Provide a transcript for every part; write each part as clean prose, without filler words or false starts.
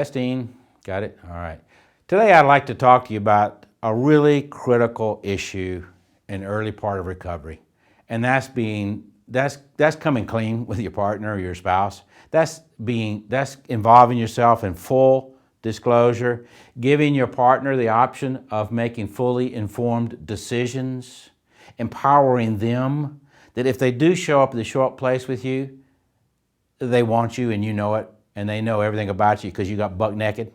Testing, got it? All right. Today I'd like to talk to you about a really critical issue in the early part of recovery. And that's coming clean with your partner or your spouse. That's involving yourself in full disclosure, giving your partner the option of making fully informed decisions, empowering them that if they do show up at the show up place with you, they want you and you know it, and they know everything about you because you got buck naked.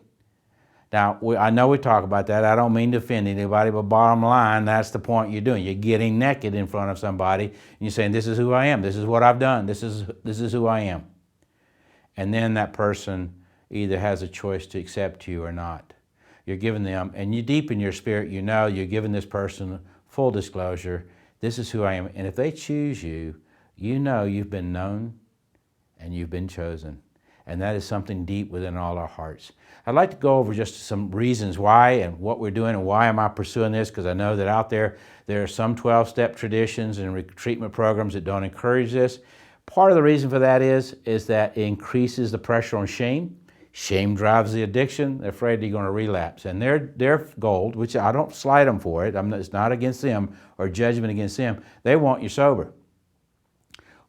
Now, I know we talk about that. I don't mean to offend anybody, but bottom line, that's the point you're doing. You're getting naked in front of somebody, and you're saying, this is who I am. This is what I've done. This is who I am. And then that person either has a choice to accept you or not. You're giving them, and you deep in your spirit, you know you're giving this person full disclosure. This is who I am. And if they choose you, you know you've been known and you've been chosen. And that is something deep within all our hearts. I'd like to go over just some reasons why and what we're doing and why am I pursuing this, because I know that out there are some 12-step traditions and treatment programs that don't encourage this. Part of the reason for that is that it increases the pressure on shame. Shame drives the addiction. They're afraid you're going to relapse. And their goal, which I don't slight them for it, it's not against them or judgment against them, they want you sober.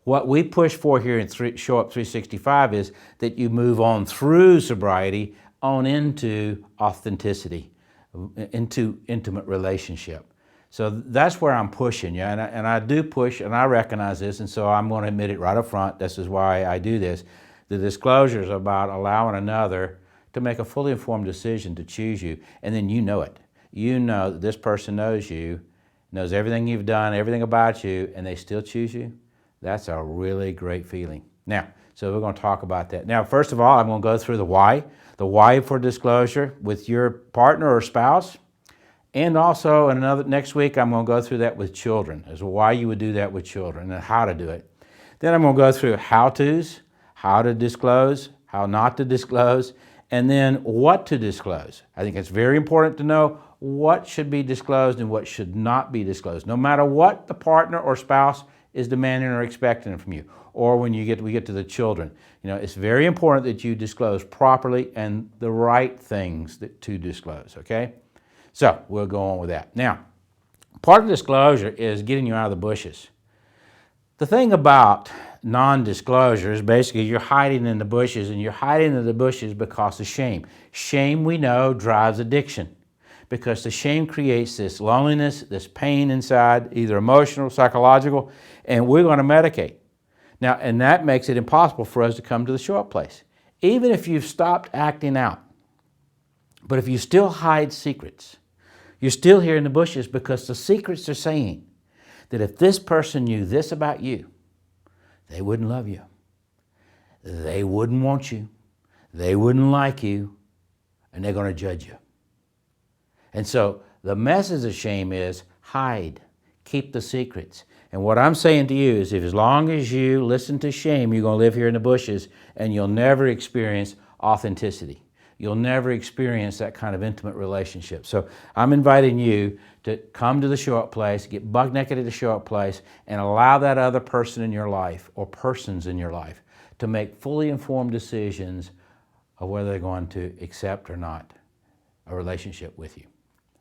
What we push for here in Show Up 365 is that you move on through sobriety on into authenticity, into intimate relationship. So that's where I'm pushing you, and I do push, and I recognize this, and so I'm going to admit it right up front. This is why I do this. The disclosure is about allowing another to make a fully informed decision to choose you, and then you know it. You know that this person knows you, knows everything you've done, everything about you, and they still choose you. That's a really great feeling. Now, so we're going to talk about that. Now, first of all, I'm going to go through the why for disclosure with your partner or spouse. And also, next week, I'm going to go through that with children, as why you would do that with children and how to do it. Then I'm going to go through how-tos, how to disclose, how not to disclose, and then what to disclose. I think it's very important to know what should be disclosed and what should not be disclosed, no matter what the partner or spouse is demanding or expecting from you, or when we get to the children. You know, it's very important that you disclose properly and the right things to disclose, okay? So we'll go on with that. Now, part of disclosure is getting you out of the bushes. The thing about non-disclosure is basically you're hiding in the bushes, and you're hiding in the bushes because of shame. Shame, we know, drives addiction, because the shame creates this loneliness, this pain inside, either emotional, psychological, and we're going to medicate. Now, and that makes it impossible for us to come to the show-up place. Even if you've stopped acting out, but if you still hide secrets, you're still here in the bushes because the secrets are saying that if this person knew this about you, they wouldn't love you. They wouldn't want you. They wouldn't like you, and they're going to judge you. And so the message of shame is hide, keep the secrets. And what I'm saying to you is if as long as you listen to shame, you're going to live here in the bushes and you'll never experience authenticity. You'll never experience that kind of intimate relationship. So I'm inviting you to come to the show-up place, get buck naked at the show-up place, and allow that other person in your life or persons in your life to make fully informed decisions of whether they're going to accept or not a relationship with you.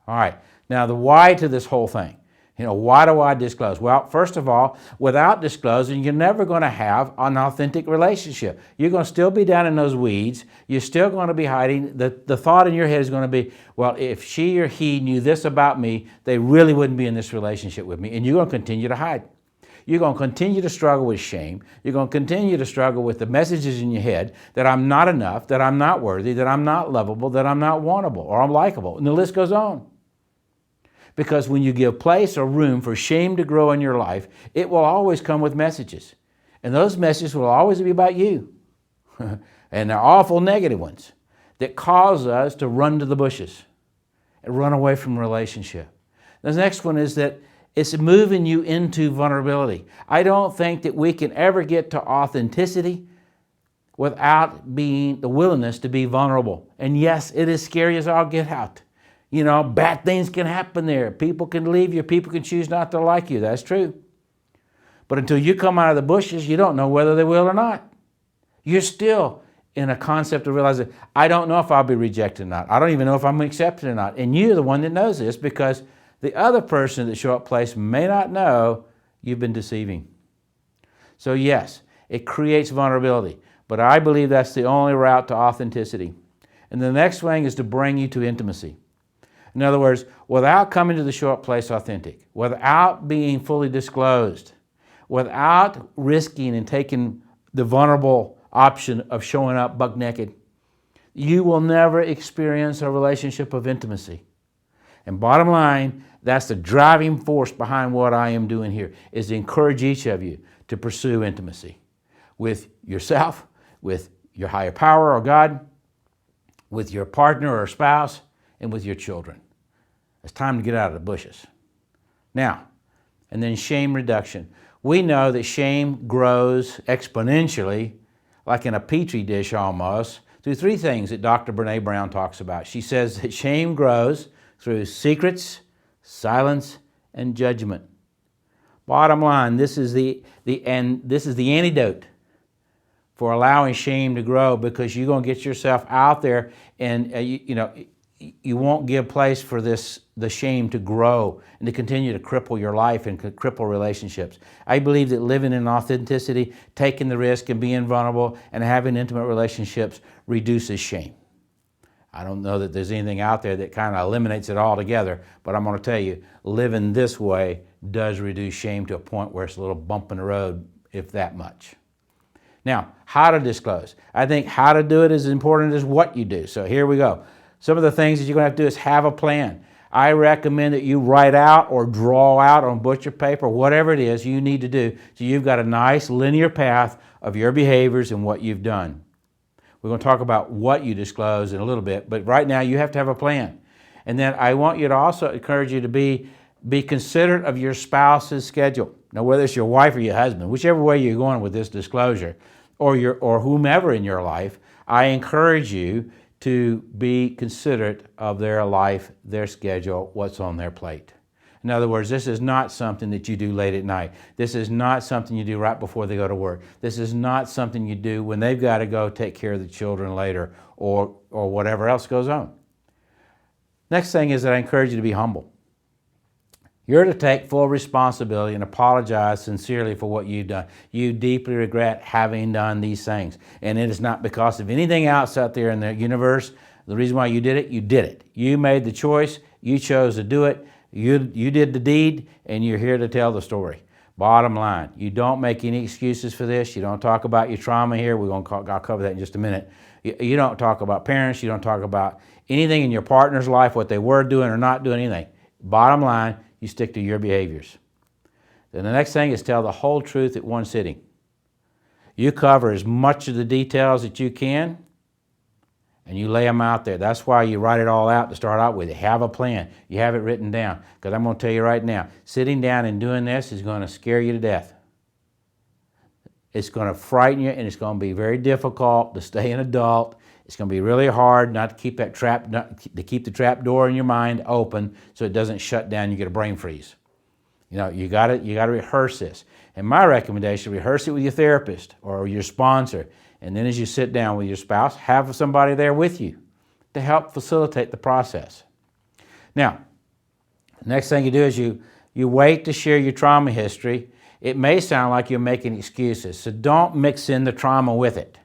All right, now the why to this whole thing. You know, why do I disclose? Well, first of all, without disclosing, you're never going to have an authentic relationship. You're going to still be down in those weeds. You're still going to be hiding. The thought in your head is going to be, well, if she or he knew this about me, they really wouldn't be in this relationship with me. And you're going to continue to hide. You're going to continue to struggle with shame. You're going to continue to struggle with the messages in your head that I'm not enough, that I'm not worthy, that I'm not lovable, that I'm not wantable, or I'm likable. And the list goes on. Because when you give place or room for shame to grow in your life, it will always come with messages. And those messages will always be about you. And they're awful negative ones that cause us to run to the bushes and run away from a relationship. The next one is that it's moving you into vulnerability. I don't think that we can ever get to authenticity without being the willingness to be vulnerable. And yes, it is scary as all get out. You know, bad things can happen there. People can leave you. People can choose not to like you. That's true. But until you come out of the bushes, you don't know whether they will or not. You're still in a concept of realizing, I don't know if I'll be rejected or not. I don't even know if I'm accepted or not. And you're the one that knows this, because the other person at the show-up place may not know you've been deceiving. So yes, it creates vulnerability, but I believe that's the only route to authenticity. And the next thing is to bring you to intimacy. In other words, without coming to the show-up place authentic, without being fully disclosed, without risking and taking the vulnerable option of showing up buck naked, you will never experience a relationship of intimacy. And bottom line, that's the driving force behind what I am doing here, is to encourage each of you to pursue intimacy with yourself, with your higher power or God, with your partner or spouse, and with your children. It's time to get out of the bushes. Now, and then shame reduction. We know that shame grows exponentially, like in a petri dish almost, through three things that Dr. Brene Brown talks about. She says that shame grows through secrets, silence, and judgment. Bottom line, this is the antidote for allowing shame to grow, because you're going to get yourself out there, and you won't give place for the shame to grow and to continue to cripple your life and cripple relationships. I believe that living in authenticity, taking the risk and being vulnerable and having intimate relationships reduces shame. I don't know that there's anything out there that kind of eliminates it altogether, but I'm going to tell you, living this way does reduce shame to a point where it's a little bump in the road, if that much. Now, how to disclose. I think how to do it is as important as what you do. So here we go. Some of the things that you're going to have to do is have a plan. I recommend that you write out or draw out on butcher paper, whatever it is you need to do, so you've got a nice linear path of your behaviors and what you've done. We're going to talk about what you disclose in a little bit, but right now you have to have a plan. And then I want you to also encourage you to be considerate of your spouse's schedule. Now, whether it's your wife or your husband, whichever way you're going with this disclosure, or whomever in your life, I encourage you to be considerate of their life, their schedule, what's on their plate. In other words, this is not something that you do late at night. This is not something you do right before they go to work. This is not something you do when they've got to go take care of the children later, or whatever else goes on. Next thing is that I encourage you to be humble. You're to take full responsibility and apologize sincerely for what you've done. You deeply regret having done these things. And it is not because of anything else out there in the universe. The reason why you did it, you did it. You made the choice. You chose to do it. You did the deed, and you're here to tell the story. Bottom line, you don't make any excuses for this. You don't talk about your trauma here. I'll cover that in just a minute. You don't talk about parents. You don't talk about anything in your partner's life, what they were doing or not doing, anything. Bottom line, you stick to your behaviors. Then the next thing is tell the whole truth at one sitting. You cover as much of the details that you can, and you lay them out there. That's why you write it all out to start out with. You have a plan. You have it written down. Because I'm going to tell you right now, sitting down and doing this is going to scare you to death. It's going to frighten you, and it's going to be very difficult to stay an adult. It's going to be really hard not to keep keep the trap door in your mind open so it doesn't shut down. You get a brain freeze. You got to rehearse this. And my recommendation: rehearse it with your therapist or your sponsor. And then as you sit down with your spouse, have somebody there with you to help facilitate the process. Now, the next thing you do is you wait to share your trauma history. It may sound like you're making excuses, so don't mix in the trauma with it.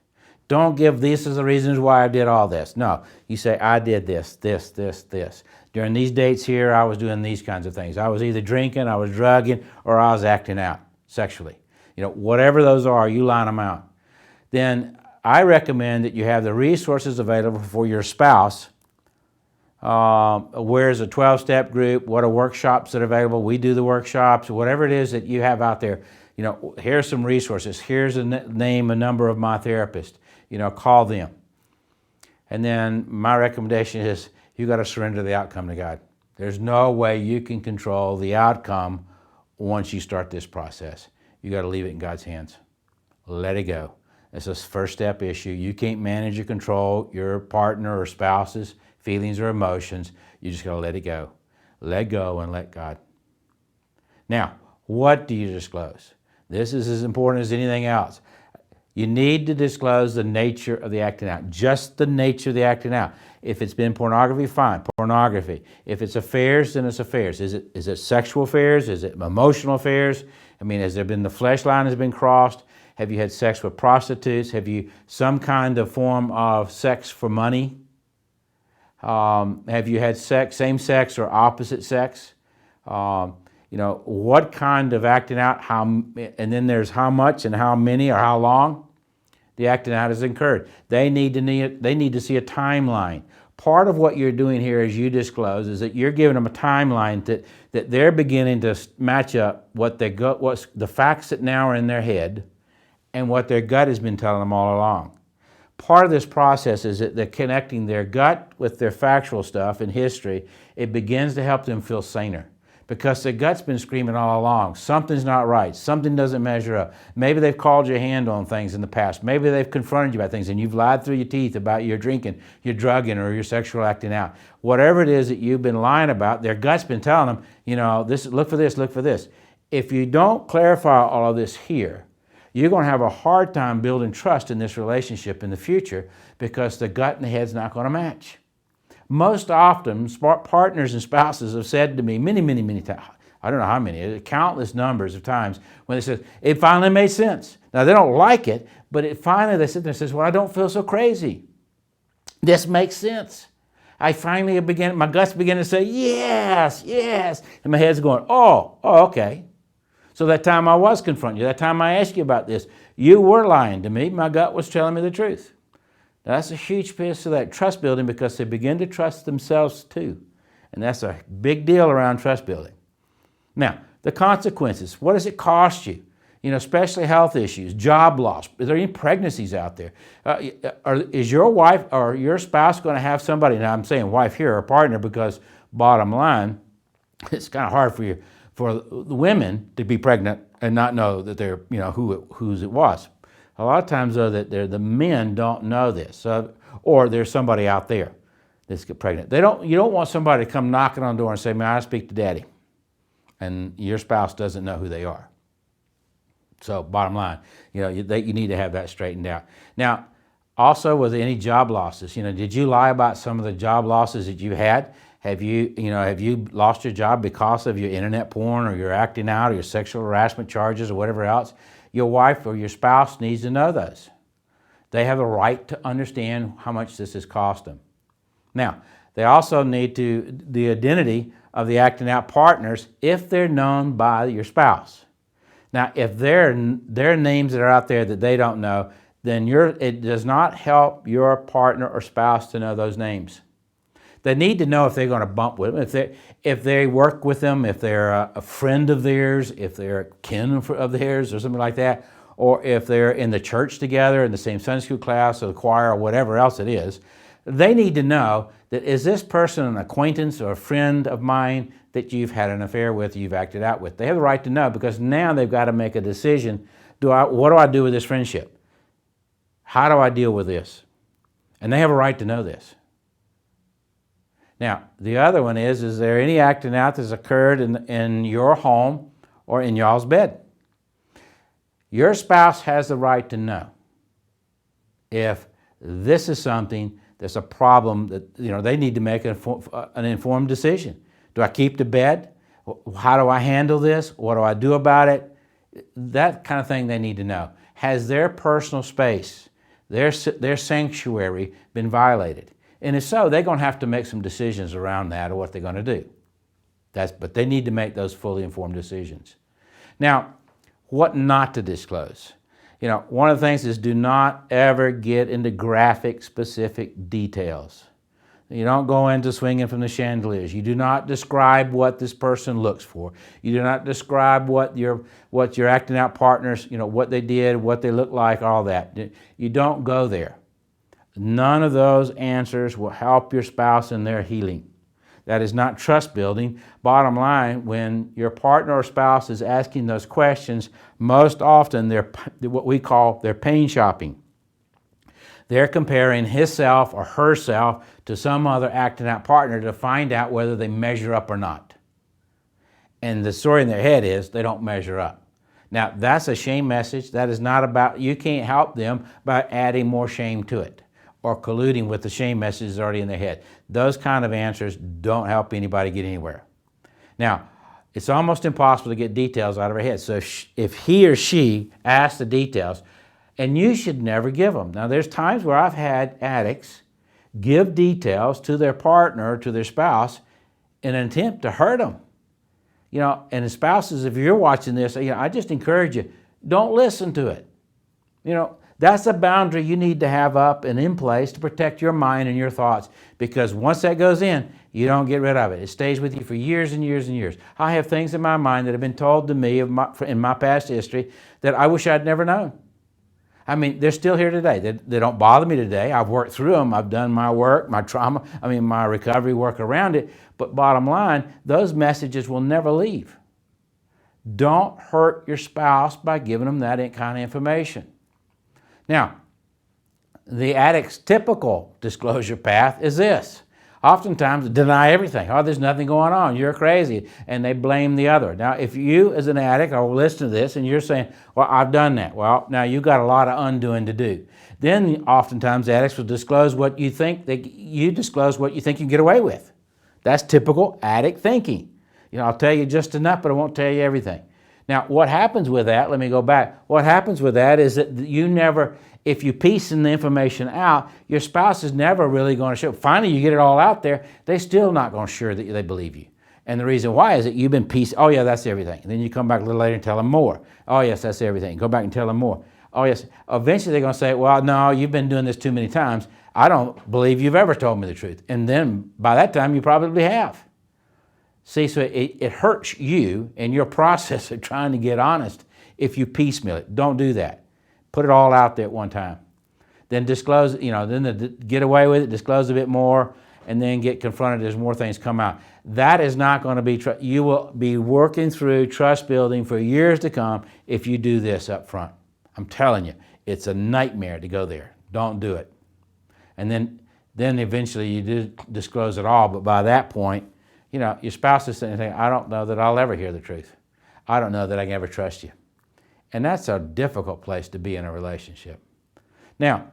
Don't give these as the reasons why I did all this. No, you say, I did this. During these dates here, I was doing these kinds of things. I was either drinking, I was drugging, or I was acting out sexually. Whatever those are, you line them out. Then I recommend that you have the resources available for your spouse. Where's a 12-step group? What are workshops that are available? We do the workshops. Whatever it is that you have out there, here's some resources. Here's a name, a number of my therapists. Call them. And then my recommendation is you got to surrender the outcome to God. There's no way you can control the outcome once you start this process. You got to leave it in God's hands. Let it go. It's a first step issue. You can't manage or control your partner or spouse's feelings or emotions. You just got to let it go. Let go and let God. Now, what do you disclose? This is as important as anything else. You need to disclose the nature of the acting out, just the nature of the acting out. If it's been pornography, fine, pornography. If it's affairs, then it's affairs. Is it sexual affairs? Is it emotional affairs? I mean, has there been the flesh line has been crossed? Have you had sex with prostitutes? Have you some kind of form of sex for money? Have you had sex, same sex or opposite sex? You know, what kind of acting out, how, and then there's how much and how many or how long the acting out is incurred. They need to see a timeline. Part of what you're doing here as you disclose is that you're giving them a timeline that they're beginning to match up what what's the facts that now are in their head and what their gut has been telling them all along. Part of this process is that they're connecting their gut with their factual stuff and history. It begins to help them feel saner because their gut's been screaming all along. Something's not right. Something doesn't measure up. Maybe they've called your hand on things in the past. Maybe they've confronted you about things and you've lied through your teeth about your drinking, your drugging, or your sexual acting out. Whatever it is that you've been lying about, their gut's been telling them, you know, look for this, look for this. If you don't clarify all of this here, you're going to have a hard time building trust in this relationship in the future because the gut and the head's not going to match. Most often, partners and spouses have said to me many times, I don't know how many, countless numbers of times, when they say, it finally made sense. Now, they don't like it, but they sit there and say, well, I don't feel so crazy. This makes sense. I finally my guts begin to say, yes, yes. And my head's going, oh, okay. So that time I was confronting you, that time I asked you about this, you were lying to me. My gut was telling me the truth. Now, that's a huge piece of that trust building because they begin to trust themselves too. And that's a big deal around trust building. Now, the consequences. What does it cost you? You know, especially health issues, job loss. Is there any pregnancies out there? Is your wife or your spouse going to have somebody, now I'm saying wife here, or partner, because bottom line, it's kind of hard for the women to be pregnant and not know that they're, you know, whose it was. A lot of times, though, that the men don't know this, or there's somebody out there that's get pregnant. You don't want somebody to come knocking on the door and say, "May I speak to Daddy?" And your spouse doesn't know who they are. So, bottom line, you know, you need to have that straightened out. Now, also with any job losses, you know, did you lie about some of the job losses that you had? Have you lost your job because of your internet porn or your acting out or your sexual harassment charges or whatever else? Your wife or your spouse needs to know those. They have a right to understand how much this has cost them. Now, they also need the identity of the acting out partners if they're known by your spouse. Now, if there are names that are out there that they don't know, then it does not help your partner or spouse to know those names. They need to know if they're going to bump with them, if they work with them, if they're a friend of theirs, if they're a kin of theirs or something like that, or if they're in the church together, in the same Sunday school class or the choir or whatever else it is. They need to know that is this person an acquaintance or a friend of mine that you've had an affair with, you've acted out with. They have the right to know because now they've got to make a decision. What do I do with this friendship? How do I deal with this? And they have a right to know this. Now, the other one is there any acting out that's occurred in your home or in y'all's bed? Your spouse has the right to know if this is something that's a problem that, you know, they need to make an informed decision. Do I keep the bed? How do I handle this? What do I do about it? That kind of thing they need to know. Has their personal space, their sanctuary been violated? And if so, they're going to have to make some decisions around that or what they're going to do. But they need to make those fully informed decisions. Now, what not to disclose? You know, one of the things is do not ever get into graphic, specific details. You don't go into swinging from the chandeliers. You do not describe what this person looks for. You do not describe what your acting out partners, you know, what they did, what they look like, all that. You don't go there. None of those answers will help your spouse in their healing. That is not trust building. Bottom line, when your partner or spouse is asking those questions, most often they're what we call their pain shopping. They're comparing himself or herself to some other acting out partner to find out whether they measure up or not. And the story in their head is they don't measure up. Now, that's a shame message. That is not about, you can't help them by adding more shame to it or colluding with the shame message that's already in their head. Those kind of answers don't help anybody get anywhere. Now, it's almost impossible to get details out of her head. So if he or she asks the details, and you should never give them. Now, there's times where I've had addicts give details to their partner, to their spouse, in an attempt to hurt them. You know, and the spouses, if you're watching this, you know, I just encourage you, don't listen to it. You know, that's a boundary you need to have up and in place to protect your mind and your thoughts, because once that goes in, you don't get rid of it. It stays with you for years and years and years. I have things in my mind that have been told to me in my past history that I wish I'd never known. I mean, they're still here today. They don't bother me today. I've worked through them. I've done my work, my trauma, my recovery work around it. But bottom line, those messages will never leave. Don't hurt your spouse by giving them that kind of information. Now, the addict's typical disclosure path is this. Oftentimes, deny everything. Oh, there's nothing going on. You're crazy. And they blame the other. Now, if you as an addict are listening to this and you're saying, well, I've done that. Well, now you've got a lot of undoing to do. Then oftentimes addicts will disclose what you think, you disclose what you think you can get away with. That's typical addict thinking. You know, I'll tell you just enough, but I won't tell you everything. Now, what happens with that, let me go back. What happens with that is that you never, if you piecing the information out, your spouse is never really going to show. Finally, you get it all out there, they're still not going to assure that they believe you. And the reason why is that you've been piecing, oh yeah, that's everything. And then you come back a little later and tell them more. Oh yes, that's everything. Go back and tell them more. Oh yes. Eventually they're going to say, well, no, you've been doing this too many times. I don't believe you've ever told me the truth. And then by that time, you probably have. See, so it hurts you in your process of trying to get honest if you piecemeal it. Don't do that. Put it all out there at one time. Then disclose, then get away with it, disclose a bit more, and then get confronted as more things come out. That is not going to be, you will be working through trust building for years to come if you do this up front. I'm telling you, it's a nightmare to go there. Don't do it. And then eventually you do disclose it all, but by that point, your spouse is saying, I don't know that I'll ever hear the truth. I don't know that I can ever trust you. And that's a difficult place to be in a relationship. Now,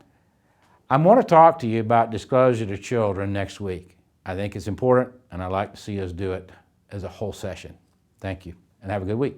I want to talk to you about disclosure to children next week. I think it's important, and I'd like to see us do it as a whole session. Thank you, and have a good week.